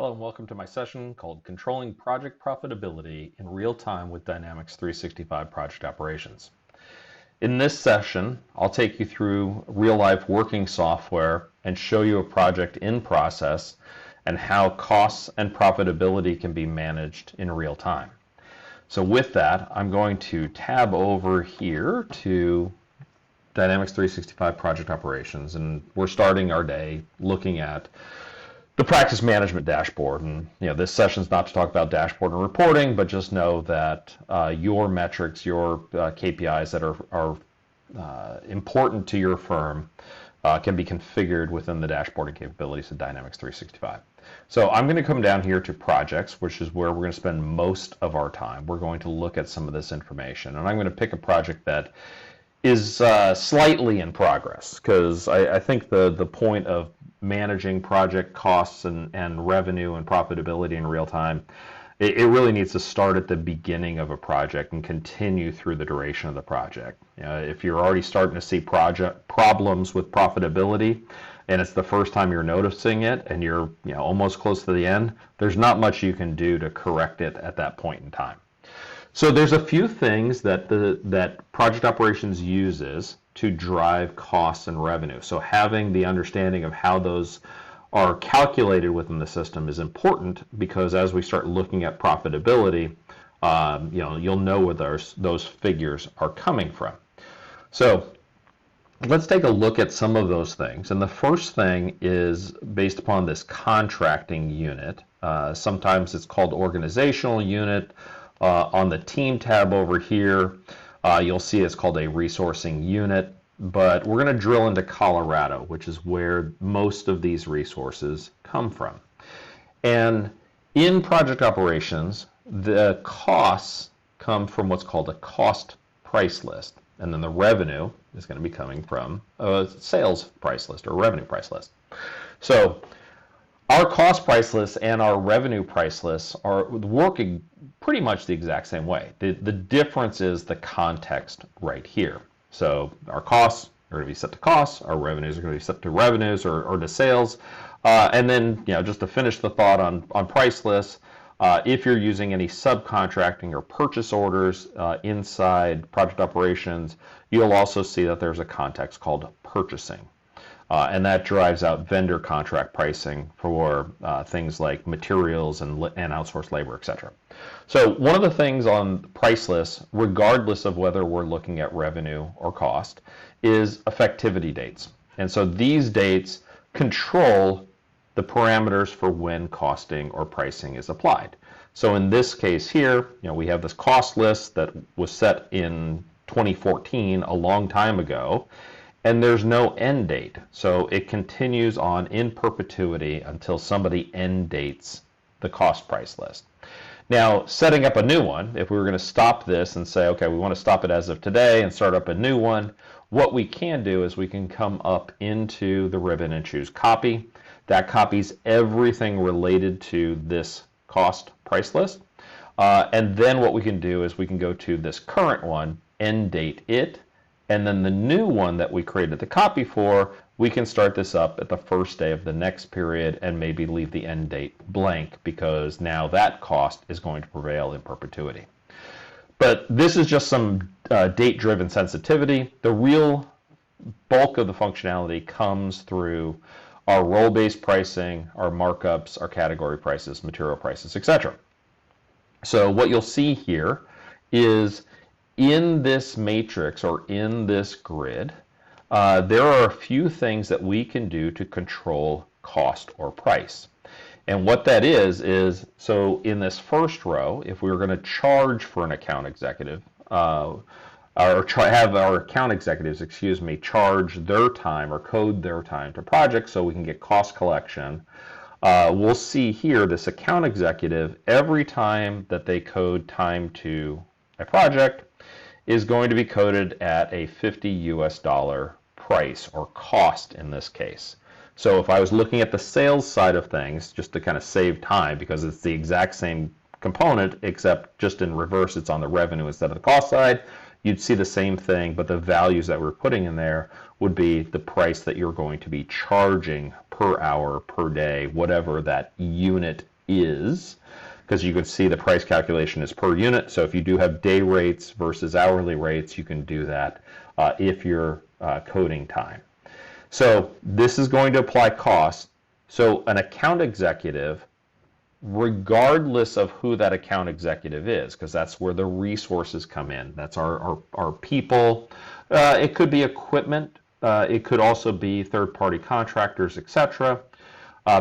Hello and welcome to my session called Controlling Project Profitability in Real Time with Dynamics 365 Project Operations. In this session, I'll take you through real-life working software and show you a project in process and how costs and profitability can be managed in real time. So with that, I'm going to tab over here to Dynamics 365 Project Operations, and we're starting our day looking at the practice management dashboard. And this session's not to talk about dashboard and reporting, but just know that your metrics, your KPIs that are important to your firm can be configured within the dashboarding capabilities of Dynamics 365. So I'm going to come down here to projects, which is where we're going to spend most of our time. We're going to look at some of this information, and I'm going to pick a project that is slightly in progress, because I think the point of managing project costs and revenue and profitability in real time, it really needs to start at the beginning of a project and continue through the duration of the project. If you're already starting to see project problems with profitability and it's the first time you're noticing it and you're almost close to the end, there's not much you can do to correct it at that point in time. So there's a few things that project operations uses to drive costs and revenue. So having the understanding of how those are calculated within the system is important, because as we start looking at profitability, you'll know where those figures are coming from. So let's take a look at some of those things. And the first thing is based upon this contracting unit. Sometimes it's called organizational unit. On the team tab over here, you'll see it's called a resourcing unit, but we're going to drill into Colorado, which is where most of these resources come from. And in project operations, the costs come from what's called a cost price list, and then the revenue is going to be coming from a sales price list or revenue price list. So our cost price lists and our revenue price lists are working pretty much the exact same way. The difference is the context right here. So our costs are going to be set to costs, our revenues are going to be set to revenues or to sales. And then, just to finish the thought on price lists, if you're using any subcontracting or purchase orders inside project operations, you'll also see that there's a context called purchasing. And that drives out vendor contract pricing for things like materials and outsourced labor, etc. So one of the things on price lists, regardless of whether we're looking at revenue or cost, is effectivity dates. And so these dates control the parameters for when costing or pricing is applied. So in this case here, we have this cost list that was set in 2014, a long time ago, and there's no end date. So it continues on in perpetuity until somebody end dates the cost price list. Now, setting up a new one, if we were going to stop this and say, okay, we want to stop it as of today and start up a new one, what we can do is we can come up into the ribbon and choose copy. That copies everything related to this cost price list. And then what we can do is we can go to this current one, end date it, and then the new one that we created the copy for, we can start this up at the first day of the next period and maybe leave the end date blank, because now that cost is going to prevail in perpetuity. But this is just some date-driven sensitivity. The real bulk of the functionality comes through our role-based pricing, our markups, our category prices, material prices, etc. So what you'll see here is in this matrix or in this grid, there are a few things that we can do to control cost or price. And what that is so in this first row, if we were going to charge for an account executive, or have our account executives, charge their time or code their time to projects so we can get cost collection, we'll see here this account executive, every time that they code time to a project, is going to be coded at a $50 price or cost in this case. So if I was looking at the sales side of things, just to kind of save time, because it's the exact same component, except just in reverse, it's on the revenue instead of the cost side, you'd see the same thing, but the values that we're putting in there would be the price that you're going to be charging per hour, per day, whatever that unit is, because you can see the price calculation is per unit. So if you do have day rates versus hourly rates, you can do that if you're coding time. So this is going to apply cost. So an account executive, regardless of who that account executive is, because that's where the resources come in. That's our people. It could be equipment. It could also be third-party contractors, etc.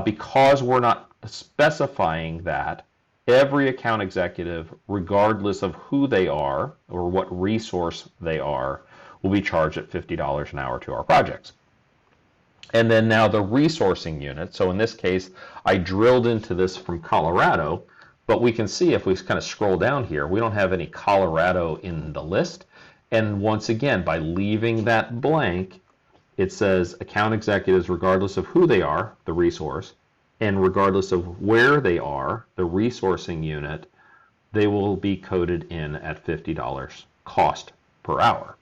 Because we're not specifying that, every account executive, regardless of who they are or what resource they are, will be charged at $50 an hour to our projects. And then now the resourcing unit. So in this case, I drilled into this from Colorado, but we can see if we kind of scroll down here, we don't have any Colorado in the list. And once again, by leaving that blank, it says account executives, regardless of who they are, the resource, and regardless of where they are, the resourcing unit, they will be coded in at $50 cost per hour.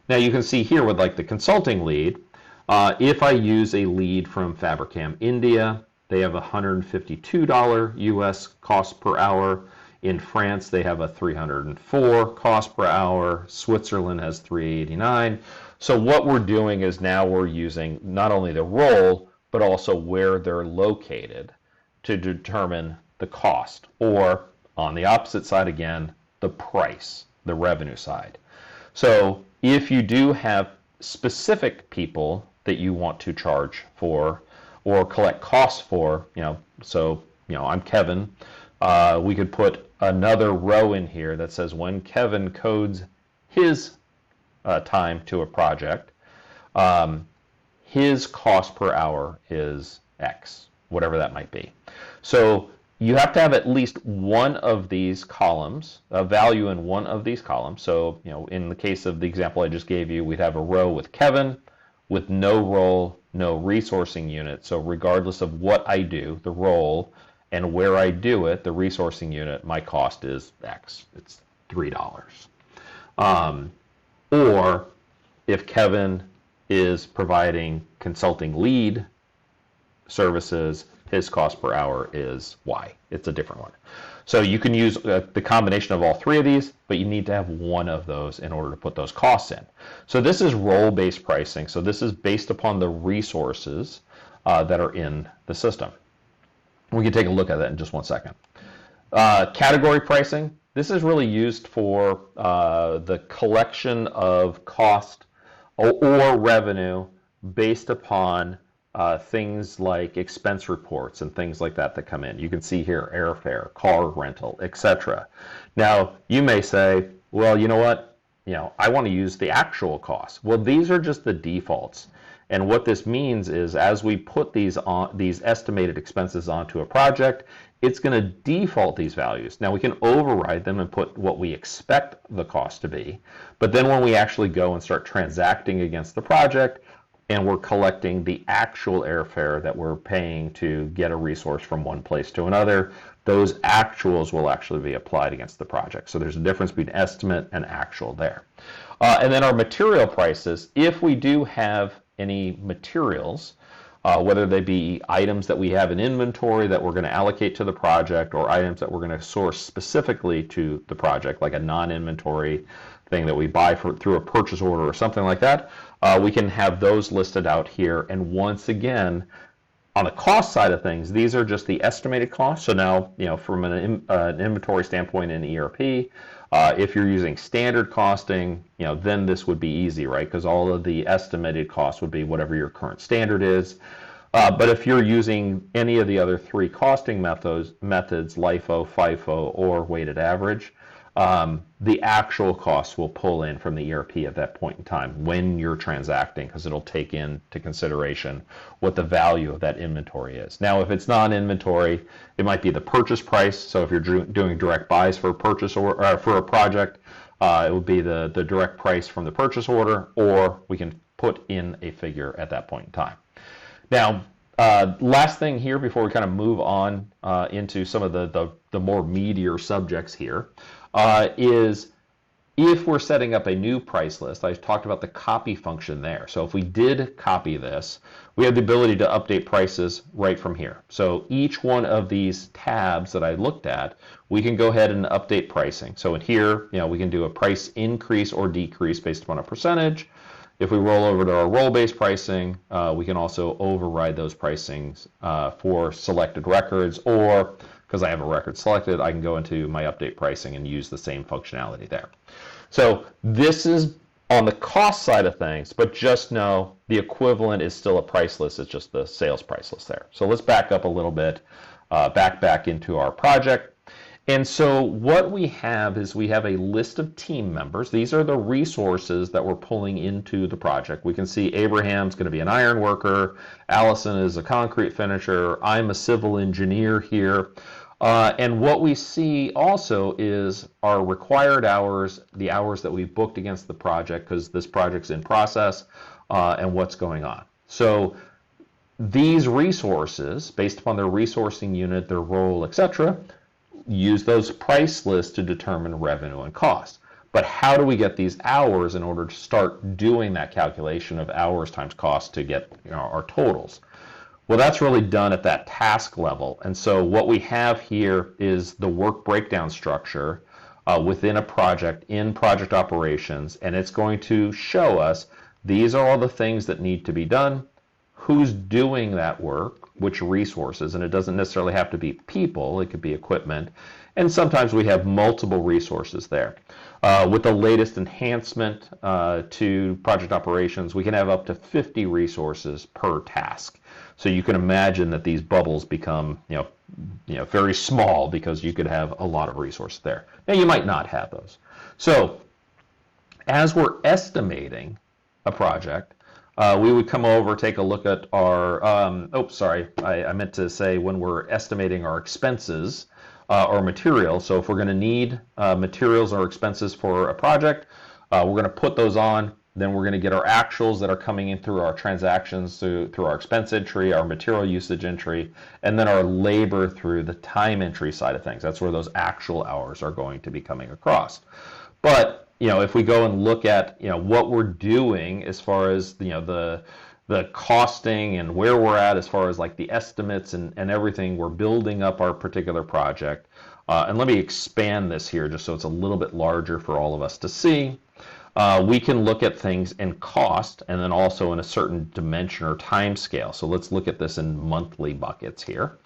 Now you can see here with like the consulting lead, if I use a lead from Fabricam India, they have $152 US cost per hour. In France, they have a $304 cost per hour. Switzerland has $389. So what we're doing is now we're using not only the role, but also where they're located to determine the cost, or on the opposite side again, the price, the revenue side. So if you do have specific people that you want to charge for or collect costs for, I'm Kevin, we could put another row in here that says when Kevin codes his time to a project, his cost per hour is X, whatever that might be. So you have to have at least one of these columns, a value in one of these columns. So, in the case of the example I just gave you, we'd have a row with Kevin with no role, no resourcing unit. So regardless of what I do, the role, and where I do it, the resourcing unit, my cost is X. It's $3. Or if Kevin is providing consulting lead services, his cost per hour is Y. It's a different one. So you can use the combination of all three of these, but you need to have one of those in order to put those costs in. So this is role-based pricing. So this is based upon the resources that are in the system. We can take a look at that in just one second. Category pricing. This is really used for the collection of cost or revenue based upon things like expense reports and things like that come in. You can see here airfare, car rental, etc. Now, you may say, well, you know what? I want to use the actual cost. Well, these are just the defaults. And what this means is as we put these estimated expenses onto a project, it's going to default these values. Now we can override them and put what we expect the cost to be. But then when we actually go and start transacting against the project, and we're collecting the actual airfare that we're paying to get a resource from one place to another, those actuals will actually be applied against the project. So there's a difference between estimate and actual there. And then our material prices, if we do have any materials, whether they be items that we have in inventory that we're going to allocate to the project, or items that we're going to source specifically to the project, like a non-inventory thing that we buy through a purchase order or something like that, we can have those listed out here. And once again, on the cost side of things, these are just the estimated costs. So now, from an inventory standpoint in ERP, if you're using standard costing, then this would be easy, right? Because all of the estimated costs would be whatever your current standard is. But if you're using any of the other three costing methods, LIFO, FIFO, or weighted average, the actual costs will pull in from the ERP at that point in time when you're transacting, because it'll take into consideration what the value of that inventory is. Now, if it's non-inventory, it might be the purchase price. So if you're doing direct buys for a purchase or for a project, it would be the direct price from the purchase order, or we can put in a figure at that point in time. Now, last thing here before we kind of move on into some of the more meatier subjects here, is If we're setting up a new price list, I talked about the copy function there. So if we did copy this, we have the ability to update prices right from here. So each one of these tabs that I looked at, we can go ahead and update pricing. So in here, we can do a price increase or decrease based upon a percentage. If we roll over to our role-based pricing, we can also override those pricings for selected records, or because I have a record selected, I can go into my update pricing and use the same functionality there. So this is on the cost side of things, but just know the equivalent is still a price list. It's just the sales price list there. So let's back up a little bit, back into our project. And so what we have is we have a list of team members. These are the resources that we're pulling into the project. We can see Abraham's going to be an iron worker, Allison is a concrete finisher, I'm a civil engineer here. And what we see also is our required hours, the hours that we've booked against the project, because this project's in process, and what's going on. So these resources, based upon their resourcing unit, their role, etc., use those price lists to determine revenue and cost. But how do we get these hours in order to start doing that calculation of hours times cost to get our totals? Well, that's really done at that task level. And so what we have here is the work breakdown structure within a project in project operations, and it's going to show us these are all the things that need to be done, who's doing that work, which resources, and it doesn't necessarily have to be people, it could be equipment, and sometimes we have multiple resources there. With the latest enhancement to project operations, we can have up to 50 resources per task. So you can imagine that these bubbles become very small because you could have a lot of resources there. Now you might not have those. So as we're estimating a project, we would come over, take a look at our, I meant to say when we're estimating our expenses or materials. So if we're going to need materials or expenses for a project, we're going to put those on. Then we're going to get our actuals that are coming in through our transactions, through our expense entry, our material usage entry, and then our labor through the time entry side of things. That's where those actual hours are going to be coming across. But if we go and look at what we're doing as far as the costing and where we're at as far as like the estimates and everything, we're building up our particular project. And let me expand this here just so it's a little bit larger for all of us to see. We can look at things in cost and then also in a certain dimension or time scale. So let's look at this in monthly buckets here.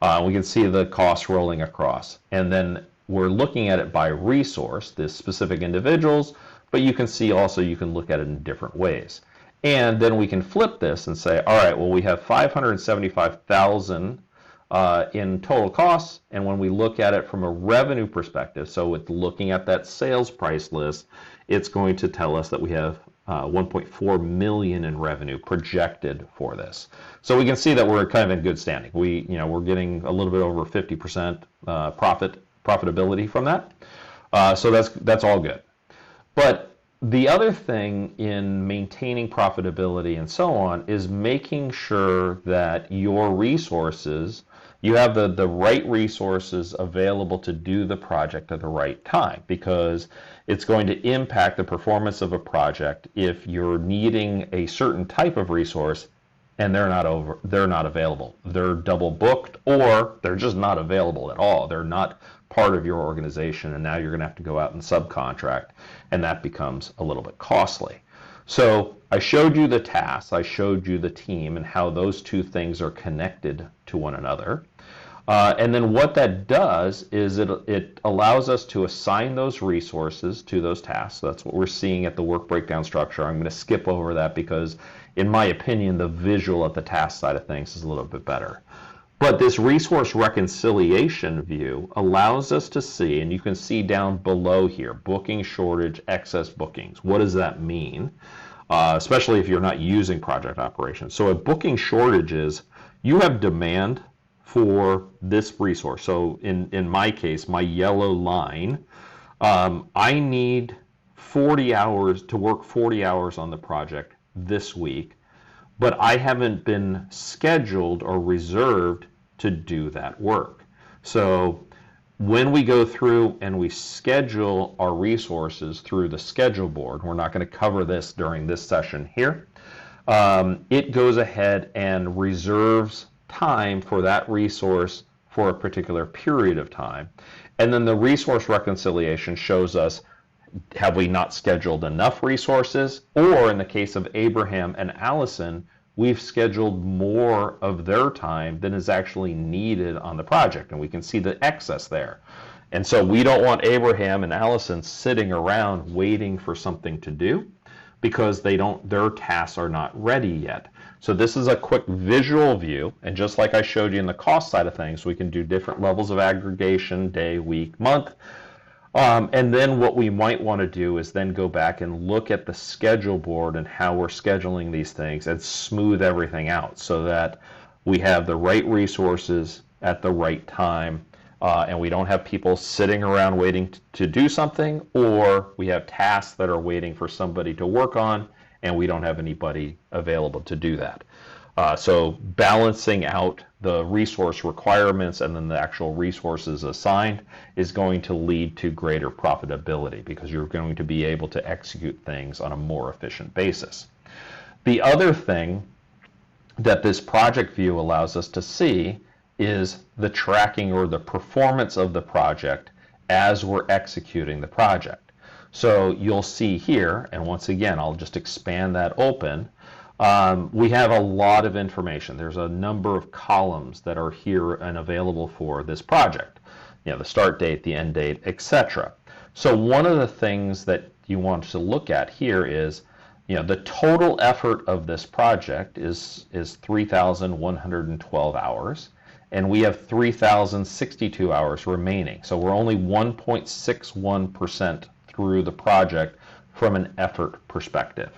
We can see the costs rolling across, and then we're looking at it by resource, the specific individuals, but you can see also you can look at it in different ways. And then we can flip this and say, all right, well, we have 575,000 in total costs, and when we look at it from a revenue perspective, so with looking at that sales price list, it's going to tell us that we have 1.4 million in revenue projected for this. So we can see that we're kind of in good standing. We're getting a little bit over 50% profitability from that. So that's all good. But the other thing in maintaining profitability and so on is making sure that your resources, you have the right resources available to do the project at the right time, because it's going to impact the performance of a project if you're needing a certain type of resource and they're not available. They're double booked, or they're just not available at all. They're not part of your organization, and now you're going to have to go out and subcontract, and that becomes a little bit costly. So I showed you the tasks, I showed you the team, and how those two things are connected to one another. And then what that does is it allows us to assign those resources to those tasks. So that's what we're seeing at the work breakdown structure. I'm going to skip over that because, in my opinion, the visual at the task side of things is a little bit better. But this resource reconciliation view allows us to see, and you can see down below here, booking shortage, excess bookings. What does that mean? Especially if you're not using project operations. So at booking shortages, you have demand for this resource. So in my case, my yellow line, I need 40 hours to work 40 hours on the project this week, but I haven't been scheduled or reserved to do that work. So When we go through and we schedule our resources through the schedule board, we're not going to cover this during this session here, it goes ahead and reserves time for that resource for a particular period of time. And then the resource reconciliation shows us, have we not scheduled enough resources? Or in the case of Abraham and Allison, we've scheduled more of their time than is actually needed on the project. And we can see the excess there. And so we don't want Abraham and Allison sitting around waiting for something to do, because their tasks are not ready yet. So this is a quick visual view, and just like I showed you in the cost side of things, we can do different levels of aggregation, day, week, month. And then what we might want to do is then go back and look at the schedule board and how we're scheduling these things and smooth everything out so that we have the right resources at the right time. And we don't have people sitting around waiting to do something, or we have tasks that are waiting for somebody to work on, and we don't have anybody available to do that. So balancing out the resource requirements and then the actual resources assigned is going to lead to greater profitability, because you're going to be able to execute things on a more efficient basis. The other thing that this project view allows us to see is the tracking or the performance of the project as we're executing the project. So you'll see here, and once again, I'll just expand that open. We have a lot of information. There's a number of columns that are here and available for this project. You know, the start date, the end date, etc. So one of the things that you want to look at here is, you know, the total effort of this project is 3,112 hours. And we have 3,062 hours remaining. So we're only 1.61% through the project from an effort perspective.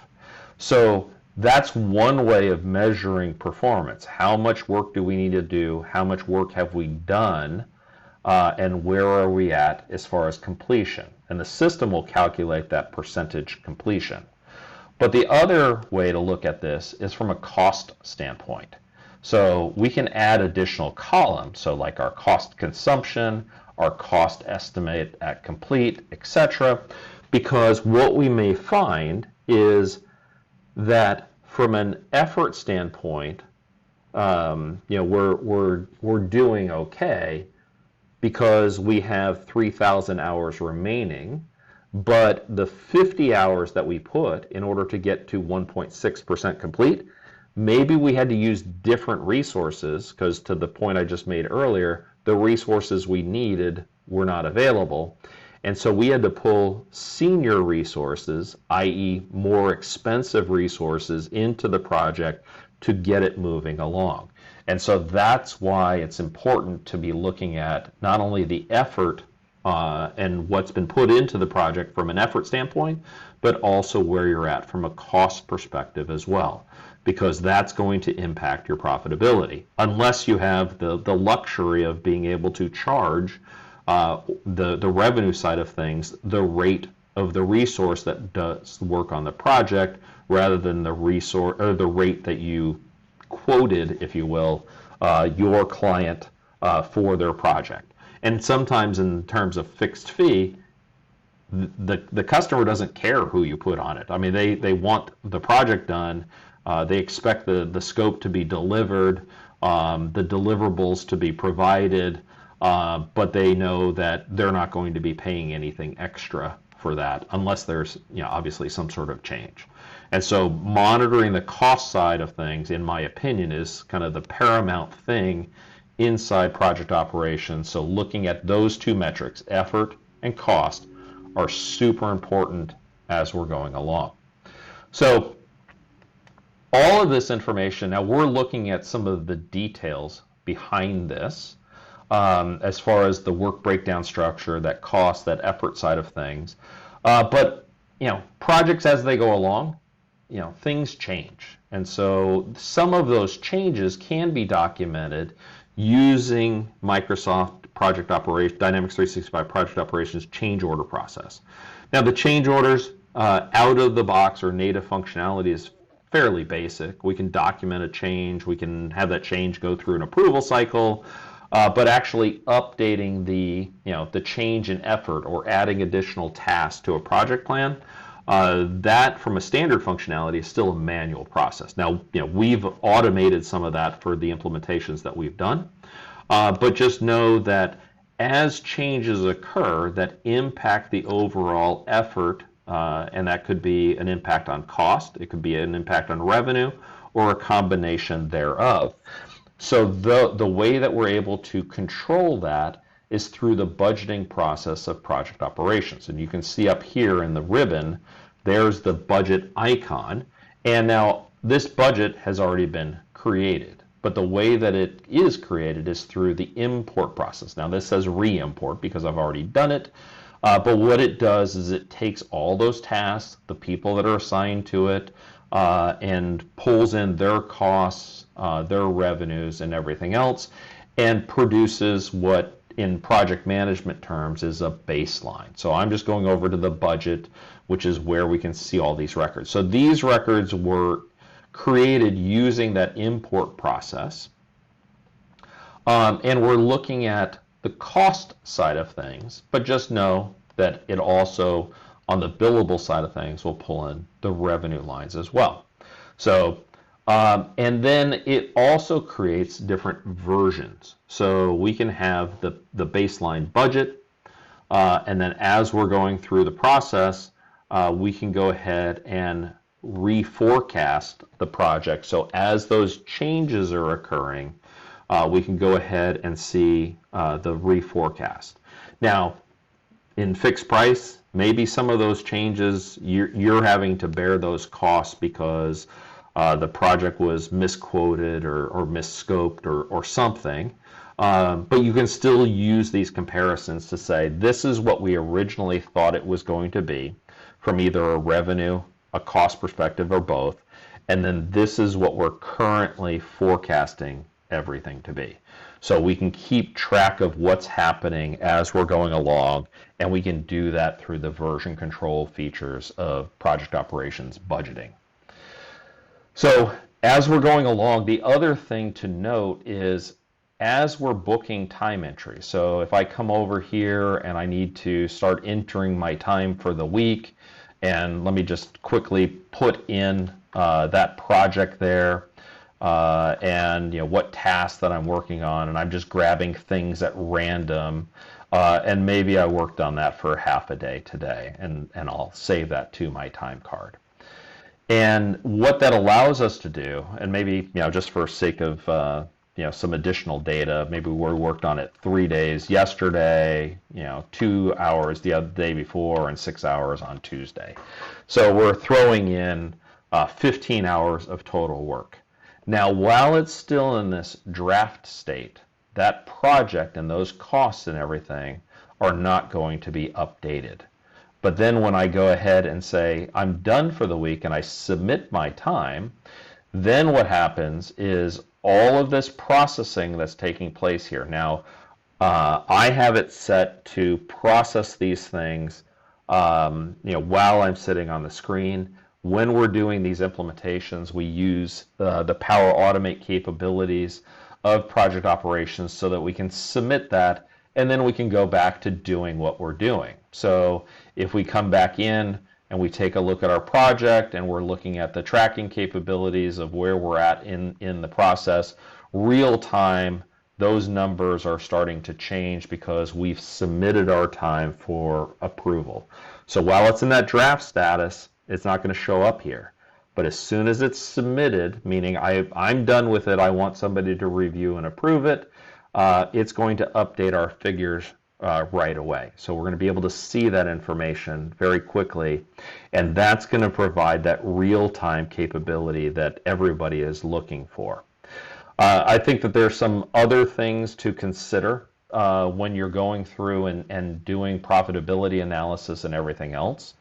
So that's one way of measuring performance. How much work do we need to do? How much work have we done? And where are we at as far as completion? And the system will calculate that percentage completion. But the other way to look at this is from a cost standpoint. So we can add additional columns, so like our cost consumption, our cost estimate at complete, etc. Because what we may find is that from an effort standpoint, you know, we're doing okay because we have 3,000 hours remaining, but the 50 hours that we put in order to get to 1.6% complete, maybe we had to use different resources, because to the point I just made earlier, the resources we needed were not available. And so we had to pull senior resources, i.e. more expensive resources, into the project to get it moving along. And so that's why it's important to be looking at not only the effort and what's been put into the project from an effort standpoint, but also where you're at from a cost perspective as well, because that's going to impact your profitability, unless you have the luxury of being able to charge the revenue side of things, the rate of the resource that does work on the project, rather than the resource or the rate that you quoted, if you will, your client for their project. And sometimes in terms of fixed fee, the customer doesn't care who you put on it. I mean, they want the project done. They expect the scope to be delivered, the deliverables to be provided, but they know that they're not going to be paying anything extra for that unless there's, you know, obviously some sort of change. And so monitoring the cost side of things, in my opinion, is kind of the paramount thing inside project operations. So looking at those two metrics, effort and cost, are super important as we're going along. So all of this information, now we're looking at some of the details behind this, as far as the work breakdown structure, that cost, that effort side of things. But, you know, projects as they go along, you know, things change. And so some of those changes can be documented using Microsoft Project Operations, Dynamics 365 Project Operations change order process. Now the change orders out of the box or native functionality is fairly basic. We can document a change, we can have that change go through an approval cycle, but actually updating the change in effort or adding additional tasks to a project plan, that from a standard functionality is still a manual process. Now, we've automated some of that for the implementations that we've done, but just know that as changes occur that impact the overall effort, and that could be an impact on cost, it could be an impact on revenue, or a combination thereof. So the way that we're able to control that is through the budgeting process of project operations. And you can see up here in the ribbon, there's the budget icon. And now this budget has already been created. But the way that it is created is through the import process. Now this says re-import because I've already done it. But what it does is it takes all those tasks, the people that are assigned to it, and pulls in their costs, their revenues, and everything else, and produces what in project management terms is a baseline. So I'm just going over to the budget, which is where we can see all these records. So these records were created using that import process, and we're looking at the cost side of things, but just know that it also, on the billable side of things, will pull in the revenue lines as well. So, and then it also creates different versions. So we can have the baseline budget, and then as we're going through the process, we can go ahead and reforecast the project. So as those changes are occurring, we can go ahead and see the reforecast. Now, in fixed price, maybe some of those changes, you're having to bear those costs because the project was misquoted or misscoped or something. But you can still use these comparisons to say, this is what we originally thought it was going to be from either a revenue, a cost perspective, or both. And then this is what we're currently forecasting everything to be. So we can keep track of what's happening as we're going along, and we can do that through the version control features of project operations budgeting. So as we're going along, the other thing to note is as we're booking time entry. So if I come over here and I need to start entering my time for the week, and let me just quickly put in that project there, and what tasks that I'm working on, and I'm just grabbing things at random, and maybe I worked on that for half a day today, and I'll save that to my time card. And what that allows us to do, and maybe just for sake of some additional data, maybe we worked on it 3 days yesterday, 2 hours the other day before, and 6 hours on Tuesday. So we're throwing in 15 hours of total work. Now, while it's still in this draft state, that project and those costs and everything are not going to be updated. But then when I go ahead and say, I'm done for the week and I submit my time, then what happens is all of this processing that's taking place here. Now, I have it set to process these things while I'm sitting on the screen. When we're doing these implementations, we use the Power Automate capabilities of project operations so that we can submit that, and then we can go back to doing what we're doing. So if we come back in and we take a look at our project and we're looking at the tracking capabilities of where we're at in the process, real time, those numbers are starting to change because we've submitted our time for approval. So while it's in that draft status, it's not going to show up here. But as soon as it's submitted, meaning I'm done with it, I want somebody to review and approve it, it's going to update our figures right away. So we're going to be able to see that information very quickly, and that's going to provide that real-time capability that everybody is looking for. I think that there's some other things to consider when you're going through and doing profitability analysis and everything else.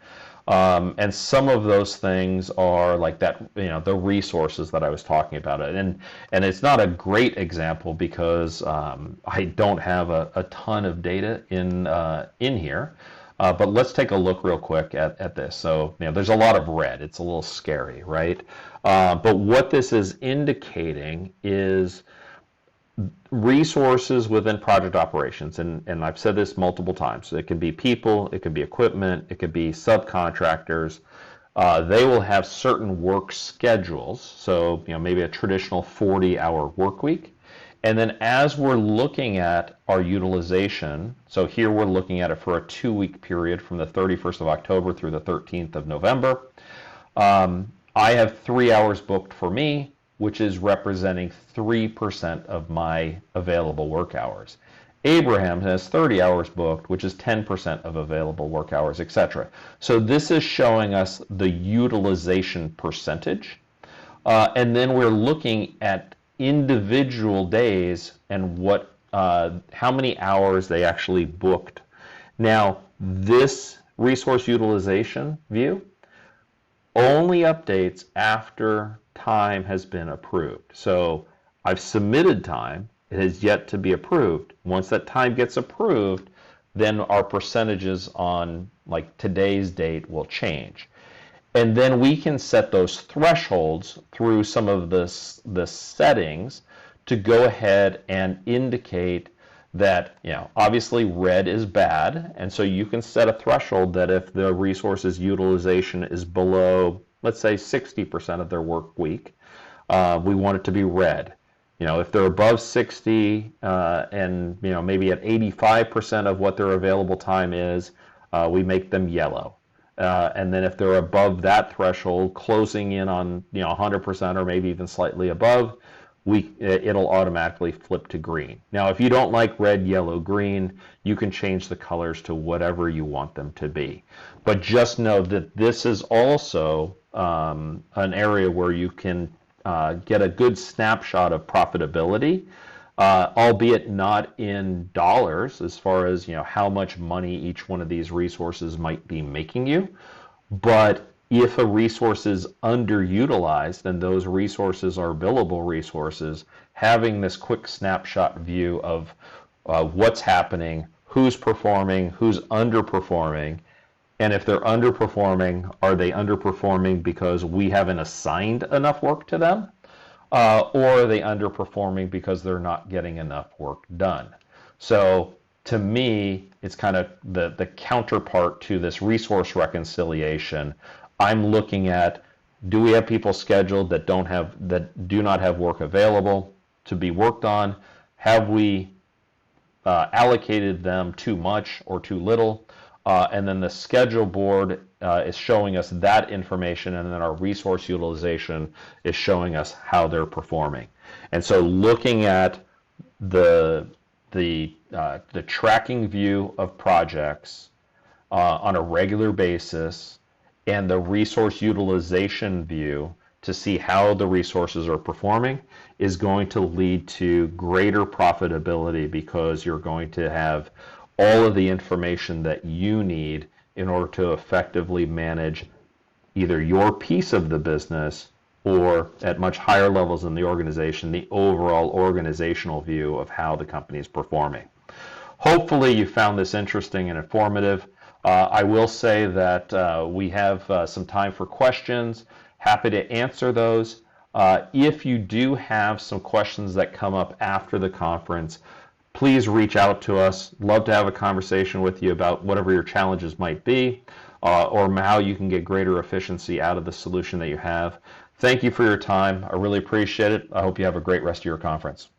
And some of those things are like that, the resources that I was talking about. And it's not a great example because I don't have a ton of data in here. But let's take a look real quick at this. So, there's a lot of red. It's a little scary, right? But what this is indicating is resources within project operations, and I've said this multiple times, it can be people, it can be equipment, it could be subcontractors. They will have certain work schedules, so maybe a traditional 40-hour work week. And then as we're looking at our utilization, so here we're looking at it for a 2-week period from the 31st of October through the 13th of November. I have 3 hours booked for me, which is representing 3% of my available work hours. Abraham has 30 hours booked, which is 10% of available work hours, etc. So this is showing us the utilization percentage. And then we're looking at individual days and how many hours they actually booked. Now, this resource utilization view only updates after time has been approved. So I've submitted time, it has yet to be approved. Once that time gets approved, then our percentages on like today's date will change. And then we can set those thresholds through some of the settings to go ahead and indicate that, obviously red is bad. And so you can set a threshold that if the resources utilization is below, let's say 60% of their work week, we want it to be red. If they're above 60 and maybe at 85% of what their available time is, we make them yellow. And then if they're above that threshold, closing in on 100% or maybe even slightly above, it'll automatically flip to green. Now, if you don't like red, yellow, green, you can change the colors to whatever you want them to be. But just know that this is also an area where you can get a good snapshot of profitability, albeit not in dollars as far as how much money each one of these resources might be making you. But if a resource is underutilized and those resources are billable resources, having this quick snapshot view of what's happening, who's performing, who's underperforming, and if they're underperforming, are they underperforming because we haven't assigned enough work to them? Or are they underperforming because they're not getting enough work done? So to me, it's kind of the counterpart to this resource reconciliation. I'm looking at, do we have people scheduled that do not have work available to be worked on? Have we allocated them too much or too little? And then the schedule board is showing us that information, and then our resource utilization is showing us how they're performing. And so looking at the tracking view of projects on a regular basis and the resource utilization view to see how the resources are performing is going to lead to greater profitability, because you're going to have all of the information that you need in order to effectively manage either your piece of the business or at much higher levels in the organization, the overall organizational view of how the company is performing. Hopefully you found this interesting and informative. I will say that we have some time for questions. Happy to answer those. If you do have some questions that come up after the conference, please reach out to us. Love to have a conversation with you about whatever your challenges might be, or how you can get greater efficiency out of the solution that you have. Thank you for your time. I really appreciate it. I hope you have a great rest of your conference.